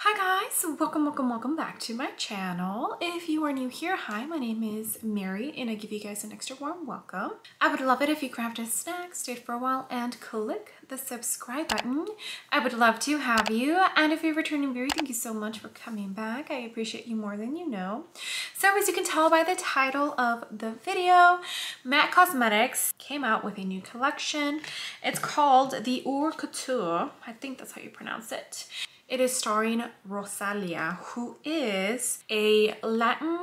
Hi guys, welcome back to my channel. If you are new here, hi, my name is Mary and I give you guys an extra warm welcome. I would love it if you grabbed a snack, stayed for a while and click the subscribe button. I would love to have you, and if you're a returning viewer, thank you so much for coming back. I appreciate you more than you know. So as you can tell by the title of the video, MAC Cosmetics came out with a new collection. It's called the Haute Couture. I think that's how you pronounce it. It is starring Rosalia, who is a Latin,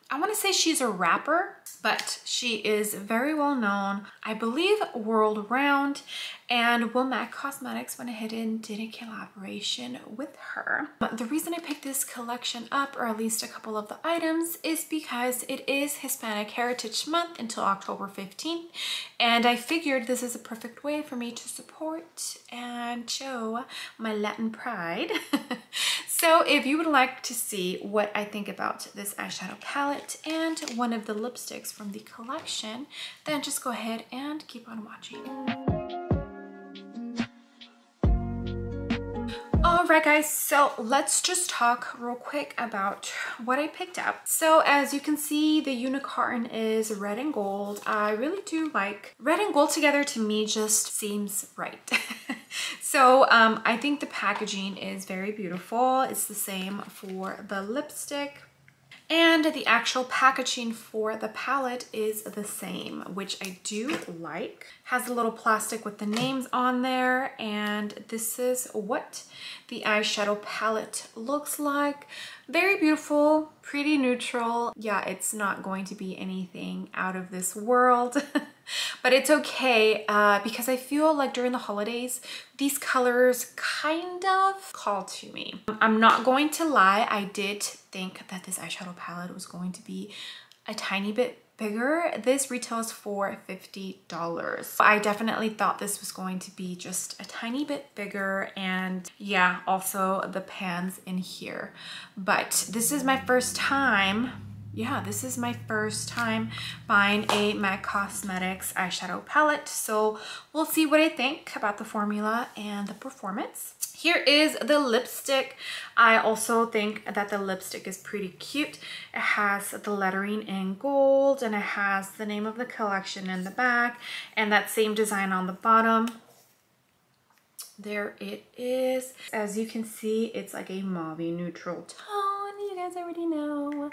I want to say she's a rapper, but she is very well known, I believe world round, and MAC Cosmetics went ahead and did a collaboration with her. But the reason I picked this collection up, or at least a couple of the items, is because it is Hispanic Heritage Month until October 15th, and I figured this is a perfect way for me to support and show my Latin pride. So if you would like to see what I think about this eyeshadow palette and one of the lipsticks from the collection, then just go ahead and keep on watching. Alright guys, so let's just talk real quick about what I picked up. So as you can see, the unicorn is red and gold. I really do like red and gold together. To me, just seems right. So I think the packaging is very beautiful. It's the same for the lipstick. And the actual packaging for the palette is the same, which I do like. Has a little plastic with the names on there, and this is what the eyeshadow palette looks like. Very beautiful, pretty neutral. Yeah, it's not going to be anything out of this world. But it's okay because I feel like during the holidays, these colors kind of call to me. I'm not going to lie, I did think that this eyeshadow palette was going to be a tiny bit bigger. This retails for $50. I definitely thought this was going to be just a tiny bit bigger, and yeah, also the pans in here. But this is my first time. Yeah, this is my first time buying a MAC Cosmetics eyeshadow palette, so we'll see what I think about the formula and the performance. Here is the lipstick. I also think that the lipstick is pretty cute. It has the lettering in gold, and it has the name of the collection in the back, and that same design on the bottom. There it is. As you can see, it's like a mauve neutral tone. You guys already know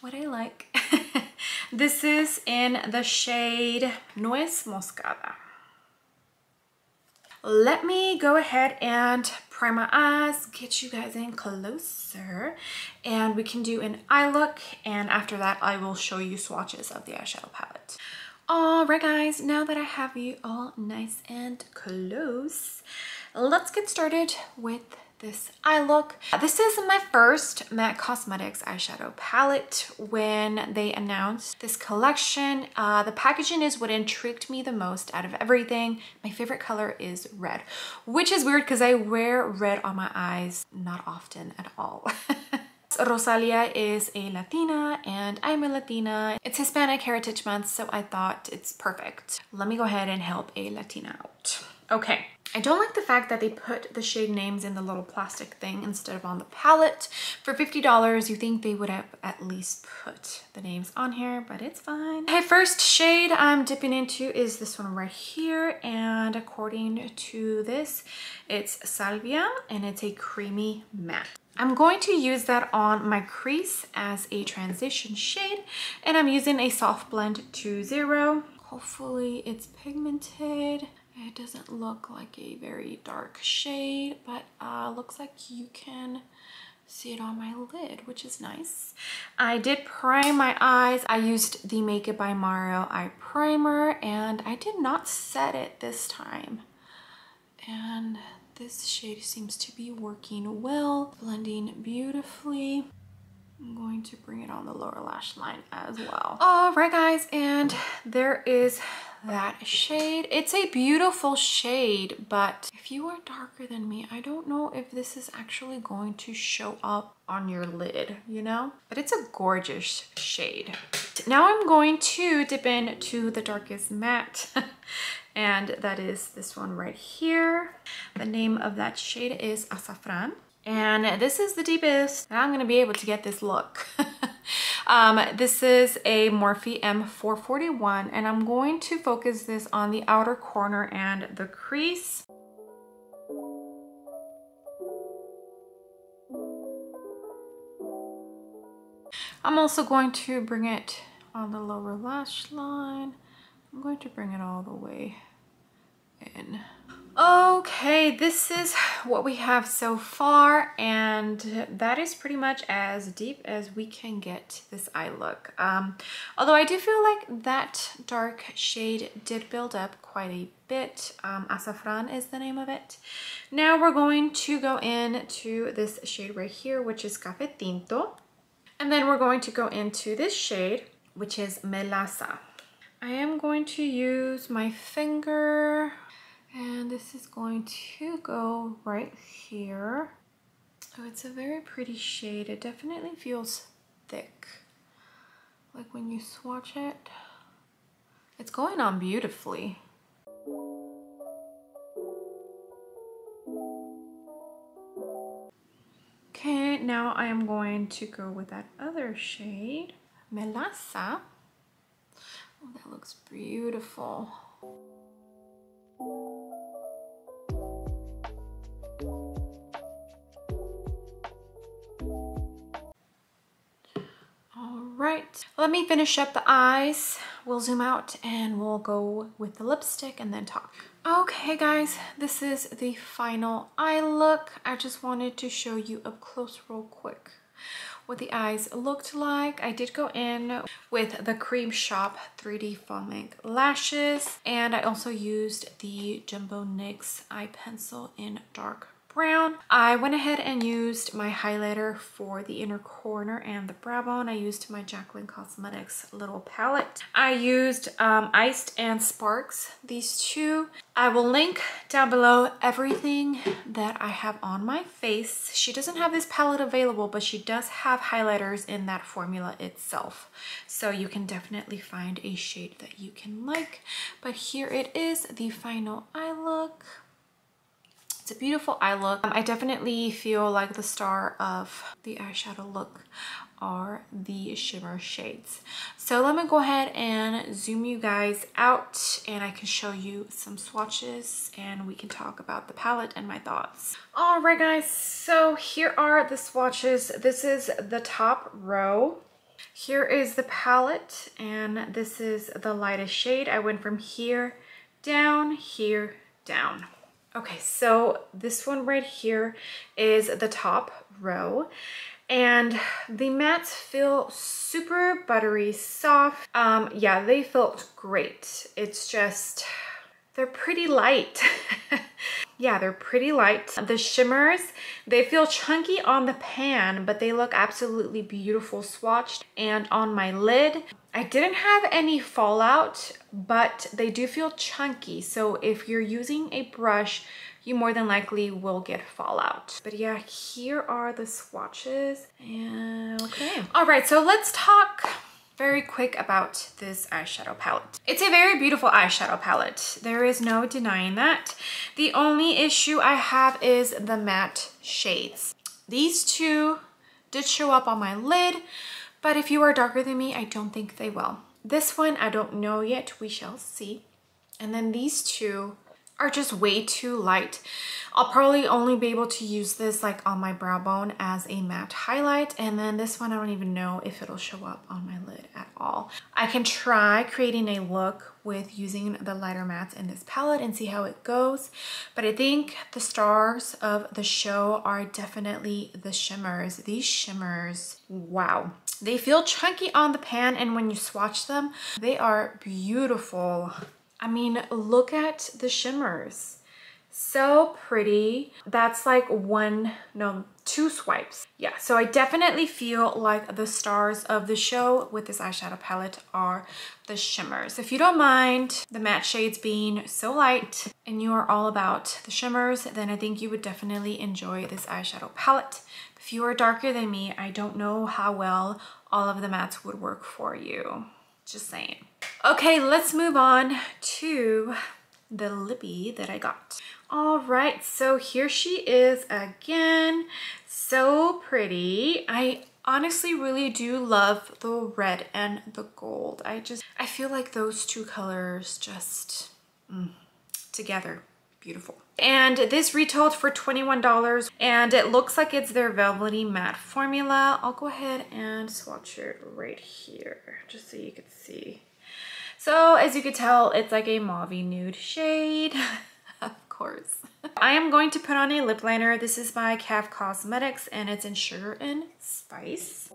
what I like. This is in the shade Nuez Moscada. Let me go ahead and prime my eyes, get you guys in closer, and we can do an eye look, and after that I will show you swatches of the eyeshadow palette. Alright guys, now that I have you all nice and close, let's get started with this eye look. This is my first MAC Cosmetics eyeshadow palette. When they announced this collection, the packaging is what intrigued me the most out of everything. My favorite color is red, which is weird because I wear red on my eyes not often at all. Rosalia is a Latina and I'm a Latina. It's Hispanic Heritage Month, so I thought it's perfect. Let me go ahead and help a Latina out. Okay. I don't like the fact that they put the shade names in the little plastic thing instead of on the palette. For $50, you think they would have at least put the names on here, but it's fine. Okay, first shade I'm dipping into is this one right here, and according to this, it's Salvia, and it's a creamy matte. I'm going to use that on my crease as a transition shade, and I'm using a Soft Blend 2.0. Hopefully it's pigmented. It doesn't look like a very dark shade, but looks like you can see it on my lid, which is nice. I did prime my eyes. I used the Make It by Mario eye primer, and I did not set it this time. And this shade seems to be working well, blending beautifully. I'm going to bring it on the lower lash line as well. All right guys, and there is that shade. It's a beautiful shade, but if you are darker than me, I don't know if this is actually going to show up on your lid, you know? But it's a gorgeous shade. Now I'm going to dip into the darkest matte and that is this one right here. The name of that shade is Azafran. And this is the deepest I'm gonna be able to get this look. This is a Morphe M441, and I'm going to focus this on the outer corner and the crease. I'm also going to bring it on the lower lash line. I'm going to bring it all the way in. Okay, this is what we have so far, and that is pretty much as deep as we can get this eye look. Although I do feel like that dark shade did build up quite a bit. Azafran is the name of it. Now we're going to go into this shade right here, which is Café Tinto. And then we're going to go into this shade, which is Melaza. I am going to use my finger, and this is going to go right here. Oh, it's a very pretty shade. It definitely feels thick. Like when you swatch it, it's going on beautifully. Okay, now I am going to go with that other shade, Melaza. Oh, that looks beautiful. Right, let me finish up the eyes. We'll zoom out and we'll go with the lipstick and then talk. Okay guys, this is the final eye look. I just wanted to show you up close real quick what the eyes looked like. I did go in with the Cream Shop 3D Foam Ink lashes, and I also used the Jumbo NYX eye pencil in dark brown. I went ahead and used my highlighter for the inner corner and the brow bone. I used my Jaclyn Cosmetics little palette. I used Iced and Sparks, these two. I will link down below everything that I have on my face. She doesn't have this palette available, but she does have highlighters in that formula itself. So you can definitely find a shade that you can like. But here it is, the final eye look. It's a beautiful eye look. I definitely feel like the star of the eyeshadow look are the shimmer shades. So let me go ahead and zoom you guys out, and I can show you some swatches and we can talk about the palette and my thoughts. All right guys, so here are the swatches. This is the top row. Here is the palette, and this is the lightest shade. I went from here, down. Okay, so this one right here is the top row, and the mattes feel super buttery soft. Yeah, they felt great. It's just, they're pretty light. Yeah, they're pretty light. The shimmers, they feel chunky on the pan, but they look absolutely beautiful swatched. And on my lid, I didn't have any fallout, but they do feel chunky. So if you're using a brush, you more than likely will get fallout. But yeah, here are the swatches. And okay. All right, so let's talk very quick about this eyeshadow palette. It's a very beautiful eyeshadow palette. There is no denying that. The only issue I have is the matte shades. These two did show up on my lid, but if you are darker than me, I don't think they will. This one, I don't know yet, we shall see. And then these two are just way too light. I'll probably only be able to use this like on my brow bone as a matte highlight, and then this one I don't even know if it'll show up on my lid at all. I can try creating a look with using the lighter mattes in this palette and see how it goes, but I think the stars of the show are definitely the shimmers. These shimmers, wow. They feel chunky on the pan, and when you swatch them, they are beautiful. I mean, look at the shimmers. So pretty. That's like two swipes. Yeah, so I definitely feel like the stars of the show with this eyeshadow palette are the shimmers. If you don't mind the matte shades being so light and you are all about the shimmers, then I think you would definitely enjoy this eyeshadow palette. If you are darker than me, I don't know how well all of the mattes would work for you. Just saying. Okay, let's move on to the lippy that I got. All right, so here she is again. So pretty. I honestly really do love the red and the gold. I feel like those two colors just together, beautiful. And this retailed for $21 and it looks like it's their velvety matte formula. I'll go ahead and swatch it right here just so you can see. So as you can tell, it's like a mauvey nude shade. Of course. I am going to put on a lip liner. This is by Calf Cosmetics and it's in Sugar and Spice.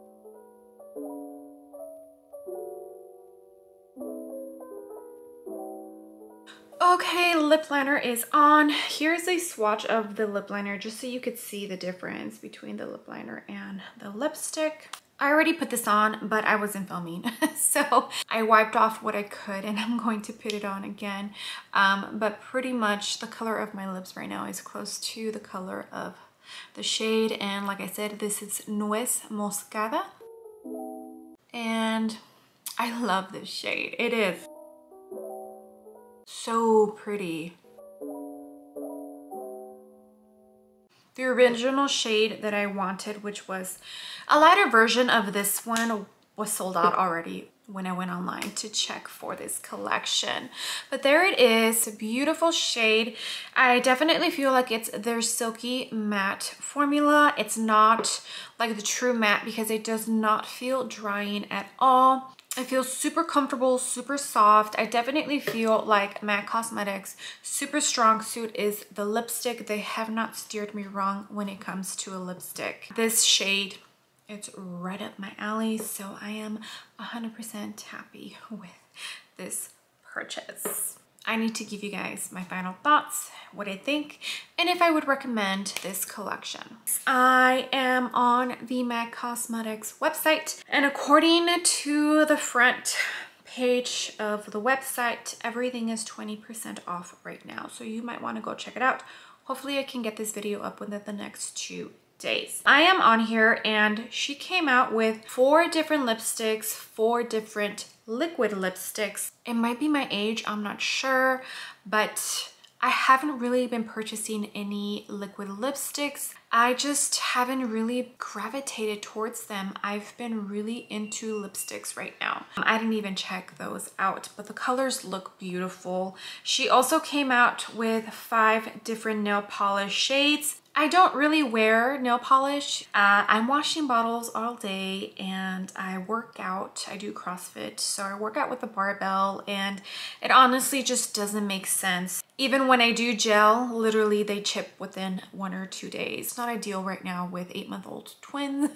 Okay, lip liner is on. Here's a swatch of the lip liner just so you could see the difference between the lip liner and the lipstick. I already put this on, but I wasn't filming. So I wiped off what I could and I'm going to put it on again. But pretty much the color of my lips right now is close to the color of the shade. And like I said, this is Nuez Moscada. And I love this shade. It is so pretty. The original shade that I wanted, which was a lighter version of this one, was sold out already when I went online to check for this collection. But there it is, a beautiful shade. I definitely feel like it's their silky matte formula. It's not like the true matte because it does not feel drying at all. It feels super comfortable, super soft. I definitely feel like MAC Cosmetics' super strong suit is the lipstick. They have not steered me wrong when it comes to a lipstick. This shade, it's right up my alley, so I am 100% happy with this purchase. I need to give you guys my final thoughts, what I think, and if I would recommend this collection. I am on the MAC Cosmetics website, and according to the front page of the website, everything is 20% off right now. So you might want to go check it out. Hopefully I can get this video up within the next 2 days. I am on here and she came out with 4 different lipsticks, 4 different liquid lipsticks. It might be my age, I'm not sure, but I haven't really been purchasing any liquid lipsticks. I just haven't really gravitated towards them. I've been really into lipsticks right now. I didn't even check those out, but the colors look beautiful. She also came out with 5 different nail polish shades. I don't really wear nail polish. I'm washing bottles all day and I work out. I do CrossFit, so I work out with a barbell and it honestly just doesn't make sense. Even when I do gel, literally they chip within 1 or 2 days. It's not ideal right now with 8-month-old twins.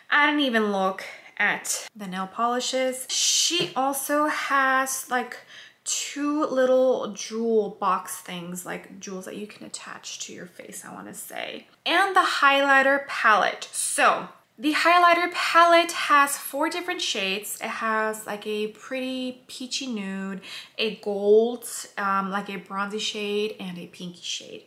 I didn't even look at the nail polishes. She also has like 2 little jewel box things, like jewels that you can attach to your face, I want to say. And the highlighter palette. So the highlighter palette has 4 different shades. It has like a pretty peachy nude, a gold, like a bronzy shade, and a pinky shade.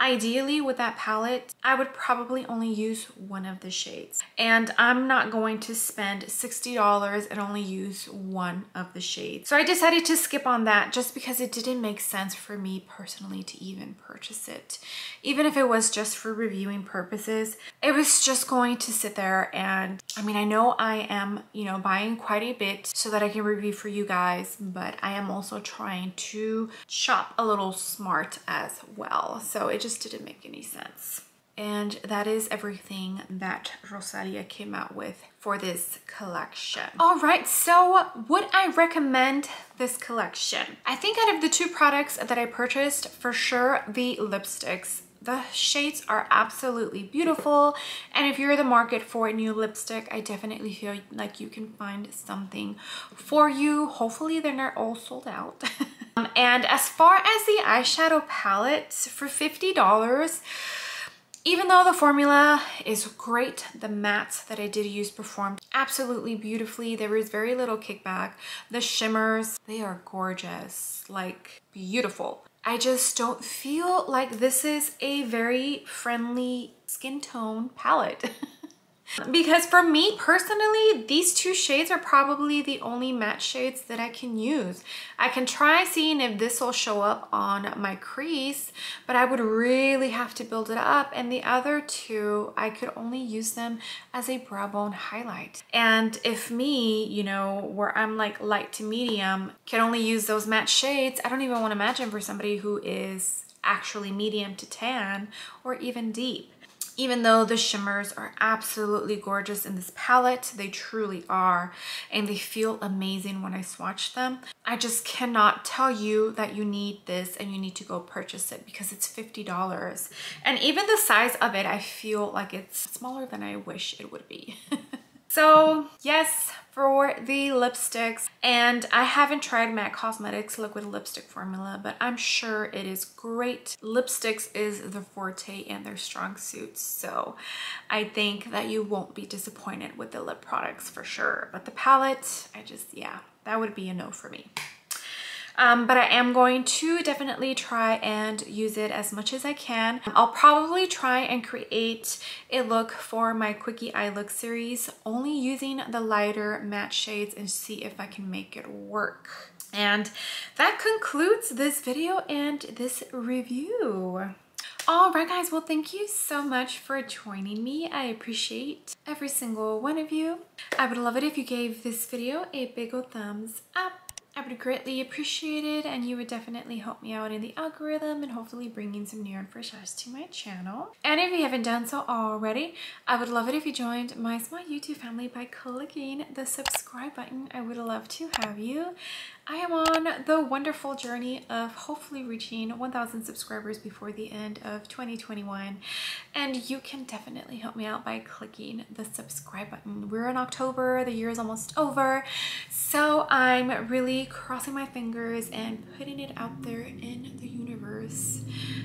Ideally with that palette, I would probably only use one of the shades. And I'm not going to spend $60 and only use one of the shades. So I decided to skip on that just because it didn't make sense for me personally to even purchase it. Even if it was just for reviewing purposes, it was just going to sit there. And I mean, I know I am, you know, buying quite a bit so that I can review for you guys, but I am also trying to shop a little smart as well. So it just didn't make any sense. And that is everything that Rosalia came out with for this collection. All right, so would I recommend this collection? I think out of the 2 products that I purchased, for sure the lipsticks. The shades are absolutely beautiful, and if you're in the market for a new lipstick, I definitely feel like you can find something for you. Hopefully they're not all sold out. And as far as the eyeshadow palette, for $50, even though the formula is great, the mattes that I did use performed absolutely beautifully. There was very little kickback. The shimmers, they are gorgeous, like beautiful. I just don't feel like this is a very friendly skin tone palette. Because for me personally, these two shades are probably the only matte shades that I can use. I can try seeing if this will show up on my crease, but I would really have to build it up. And the other two, I could only use them as a brow bone highlight. And if me, you know, where I'm like light to medium, can only use those matte shades, I don't even want to imagine for somebody who is actually medium to tan or even deep. Even though the shimmers are absolutely gorgeous in this palette, they truly are, and they feel amazing when I swatch them. I just cannot tell you that you need this and you need to go purchase it because it's $50. And even the size of it, I feel like it's smaller than I wish it would be. So yes, for the lipsticks, and I haven't tried MAC Cosmetics liquid lipstick formula, but I'm sure it is great. Lipsticks is the forte and their strong suit, so I think that you won't be disappointed with the lip products for sure. But the palette, yeah, that would be a no for me. But I am going to definitely try and use it as much as I can. I'll probably try and create a look for my Quickie Eye Look series, only using the lighter matte shades and see if I can make it work. And that concludes this video and this review. All right, guys, well, thank you so much for joining me. I appreciate every single one of you. I would love it if you gave this video a big ol' thumbs up. I would greatly appreciate it, and you would definitely help me out in the algorithm and hopefully bringing some new and fresh eyes to my channel. And if you haven't done so already, I would love it if you joined my small YouTube family by clicking the subscribe button. I would love to have you. I am on the wonderful journey of hopefully reaching 1,000 subscribers before the end of 2021, and you can definitely help me out by clicking the subscribe button. We're in October, the year is almost over, so I'm really crossing my fingers and putting it out there in the universe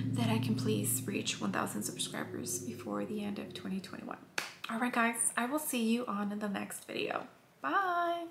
that I can please reach 1,000 subscribers before the end of 2021. All right, guys, I will see you on the next video. Bye.